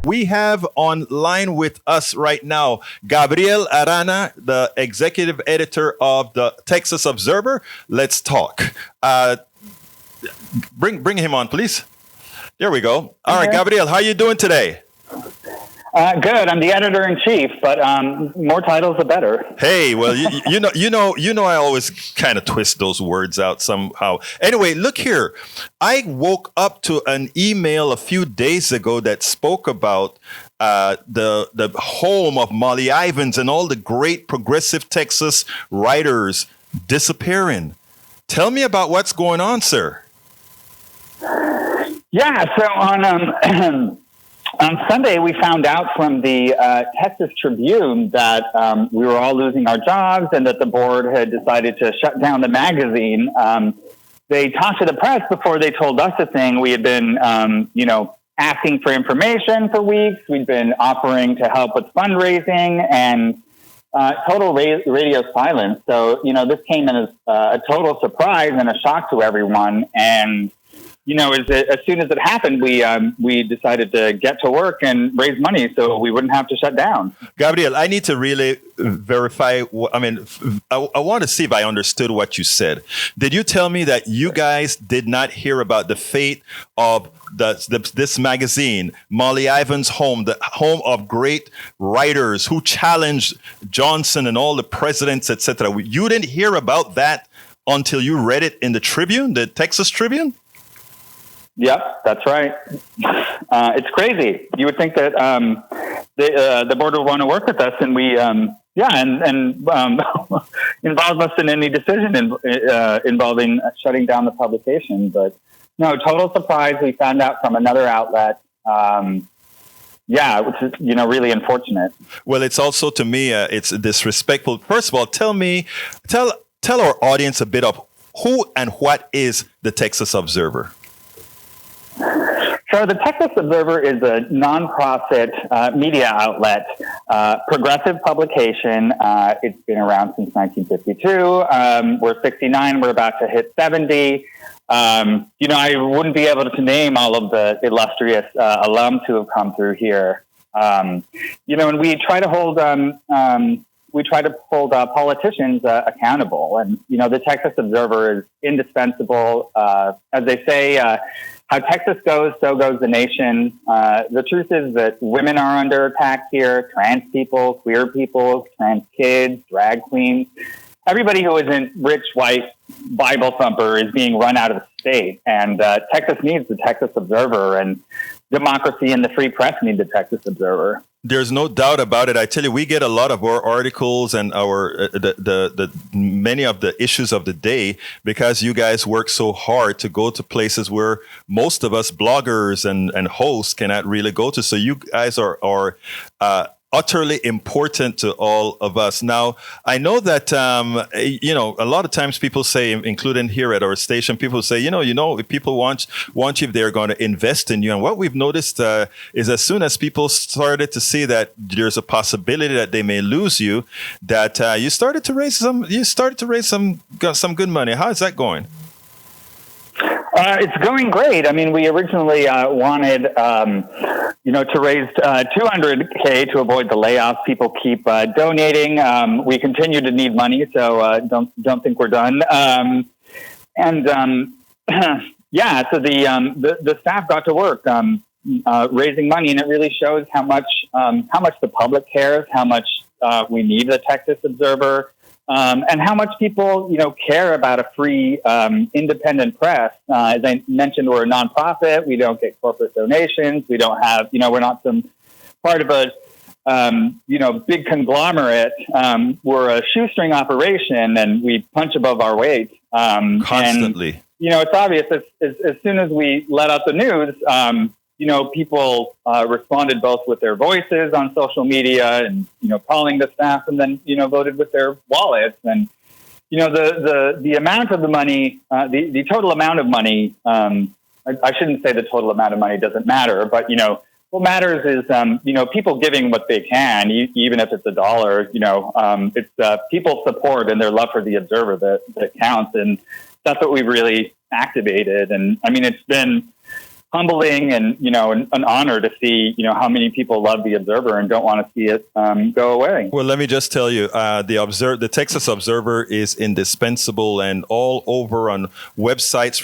We have online with us right now Gabriel Arana, the executive editor of the Texas Observer. Let's talk. Bring him on, please. There we go. All right, Gabriel, how are you doing today? Good. I'm the editor in chief, but more titles the better. Hey, well, you know, I always kind of twist those words out somehow. Anyway, look here. I woke up to an email a few days ago that spoke about the home of Molly Ivins and all the great progressive Texas writers disappearing. Tell me about what's going on, sir. Yeah. So on Sunday, we found out from the Texas Tribune that we were all losing our jobs and that the board had decided to shut down the magazine. They talked to the press before they told us a thing. We had been, asking for information for weeks. We'd been offering to help with fundraising and total radio silence. So, this came in as a total surprise and a shock to everyone. And as soon as it happened, we decided to get to work and raise money so we wouldn't have to shut down. Gabriel, I need to really verify. I want to see if I understood what you said. Did you tell me that you guys did not hear about the fate of this magazine, Molly Ivins' home, the home of great writers who challenged Johnson and all the presidents, etc.? You didn't hear about that until you read it in the Tribune, the Texas Tribune? Yep, that's right. It's crazy. You would think that the board would want to work with us, and we, involve us in any decision involving shutting down the publication. But no, total surprise. We found out from another outlet. Which is really unfortunate. Well, it's also to me it's disrespectful. First of all, tell our audience a bit of who and what is the Texas Observer. So the Texas Observer is a nonprofit media outlet, progressive publication. It's been around since 1952. We're 69. We're about to hit 70. I wouldn't be able to name all of the illustrious alums who have come through here. And we try to hold politicians accountable. And, the Texas Observer is indispensable. As they say, how Texas goes, so goes the nation. The truth is that women are under attack here, trans people, queer people, trans kids, drag queens. Everybody who isn't rich, white, Bible thumper is being run out of the state. And Texas needs the Texas Observer, and democracy and the free press need the Texas Observer. There's no doubt about it. I tell you, we get a lot of our articles and our the many of the issues of the day because you guys work so hard to go to places where most of us bloggers and hosts cannot really go to. So you guys are utterly important to all of us. Now, I know that, a lot of times people say, including here at our station, people say, if people want you, they're going to invest in you. And what we've noticed is as soon as people started to see that there's a possibility that they may lose you, that you started to raise some good money. How is that going? It's going great. I mean, we originally wanted, to raise $200K to avoid the layoffs. People keep donating. We continue to need money, so don't think we're done. So the staff got to work raising money, and it really shows how much the public cares, how much we need the Texas Observer. And how much people, care about a free, independent press. As I mentioned, we're a nonprofit. We don't get corporate donations. We don't have, we're not some part of a, big conglomerate. We're a shoestring operation, and we punch above our weight. Constantly. And, it's obvious as soon as we let out the news, people responded both with their voices on social media and, calling the staff, and then, voted with their wallets. And, the amount of the money, the total amount of money, I shouldn't say the total amount of money doesn't matter, but, what matters is, people giving what they can, even if it's $1, it's people's support and their love for the Observer that counts. And that's what we've really activated. And I mean, it's been humbling and, an honor to see, how many people love the Observer and don't want to see it go away. Well, let me just tell you, the Texas Observer is indispensable, and all over on websites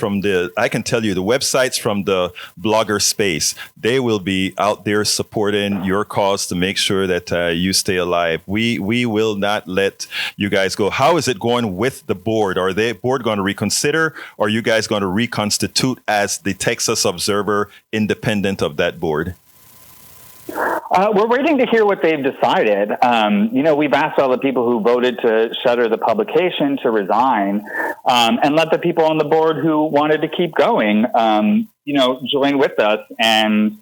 I can tell you the websites from the blogger space, they will be out there supporting your cause to make sure that you stay alive. We will not let you guys go. How is it going with the board? Are the board going to reconsider, or are you guys going to reconstitute as the Texas Observer independent of that board? We're waiting to hear what they've decided. We've asked all the people who voted to shutter the publication to resign, and let the people on the board who wanted to keep going, join with us and,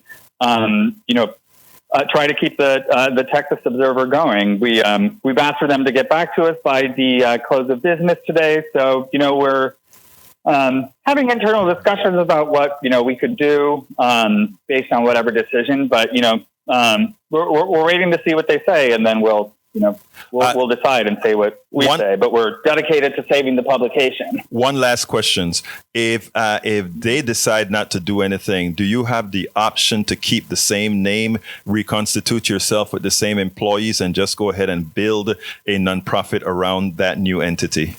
try to keep the Texas Observer going. We've asked for them to get back to us by the close of business today. So, we're having internal discussions about what, we could do based on whatever decision. But, we're waiting to see what they say, and then we'll decide and say what we say. But we're dedicated to saving the publication. One last question. If they decide not to do anything, do you have the option to keep the same name, reconstitute yourself with the same employees, and just go ahead and build a nonprofit around that new entity?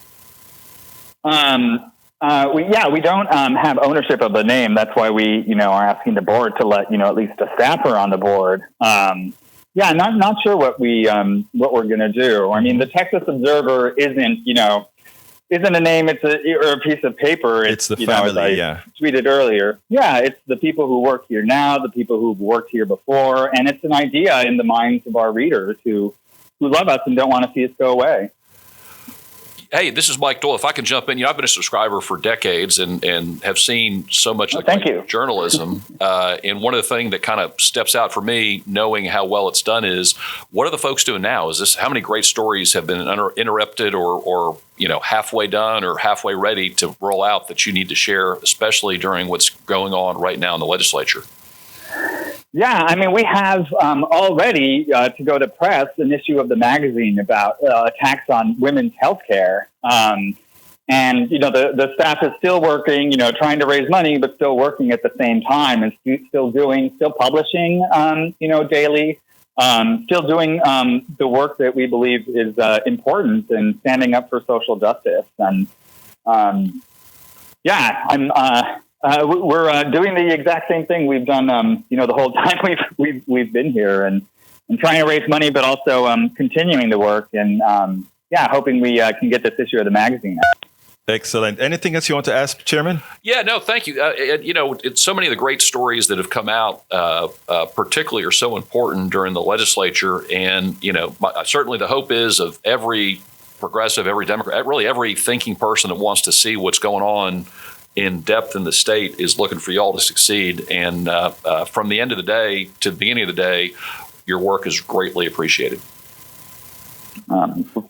We don't have ownership of the name. That's why we, are asking the board to let, at least a staffer on the board. Not sure what we're going to do. I mean, the Texas Observer isn't a name. It's a piece of paper. It's the family. Tweeted earlier. Yeah. It's the people who work here now, the people who've worked here before. And it's an idea in the minds of our readers who love us and don't want to see us go away. Hey, this is Mike Doyle. If I can jump in, I've been a subscriber for decades and have seen so much of journalism. And one of the things that kind of steps out for me, knowing how well it's done, is what are the folks doing now? How many great stories have been interrupted or halfway done or halfway ready to roll out that you need to share, especially during what's going on right now in the legislature? Yeah, I mean, we have already, to go to press, an issue of the magazine about attacks on women's health care. And, the staff is still working, trying to raise money, but still working at the same time and still publishing, daily, still doing the work that we believe is important and standing up for social justice. And, we're doing the exact same thing we've done, the whole time we've been here, and trying to raise money, but also continuing to work and hoping we can get this issue of the magazine out. Excellent. Anything else you want to ask, Chairman? Yeah, no, thank you. It's so many of the great stories that have come out, particularly, are so important during the legislature, and certainly the hope is of every progressive, every Democrat, really every thinking person that wants to see what's going on in depth in the state is looking for y'all to succeed. And from the end of the day to the beginning of the day, your work is greatly appreciated.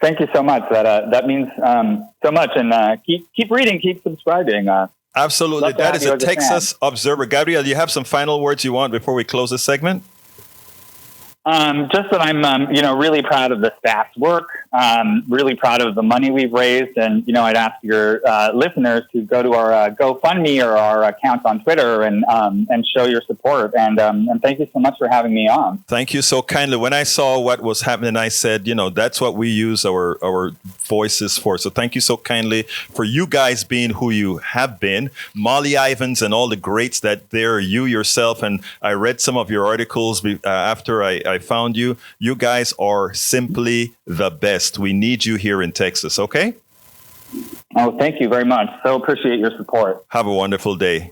Thank you so much. That means so much. And keep reading, keep subscribing. Absolutely. That is a Texas Observer. Gabriel, do you have some final words you want before we close this segment? Just that I'm, really proud of the staff's work, really proud of the money we've raised. And, I'd ask your listeners to go to our GoFundMe or our account on Twitter and show your support. And thank you so much for having me on. Thank you so kindly. When I saw what was happening, I said, that's what we use our voices for. So thank you so kindly for you guys being who you have been. Molly Ivins and all the greats that there, you yourself. And I read some of your articles after I found you. You guys are simply the best. We need you here in Texas, okay? Oh, thank you very much. So appreciate your support. Have a wonderful day.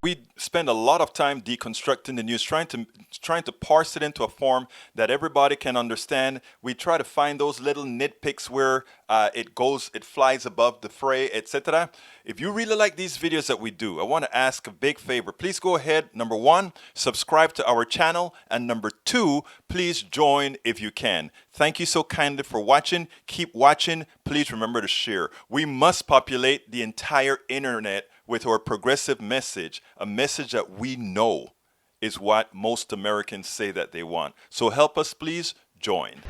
We spend a lot of time deconstructing the news, trying to parse it into a form that everybody can understand. We try to find those little nitpicks where it flies above the fray, etc. If you really like these videos that we do, I want to ask a big favor. Please go ahead. Number 1, subscribe to our channel. And number 2, please join if you can. Thank you so kindly for watching. Keep watching. Please remember to share. We must populate the entire internet with our progressive message, a message that we know is what most Americans say that they want. So help us, please join.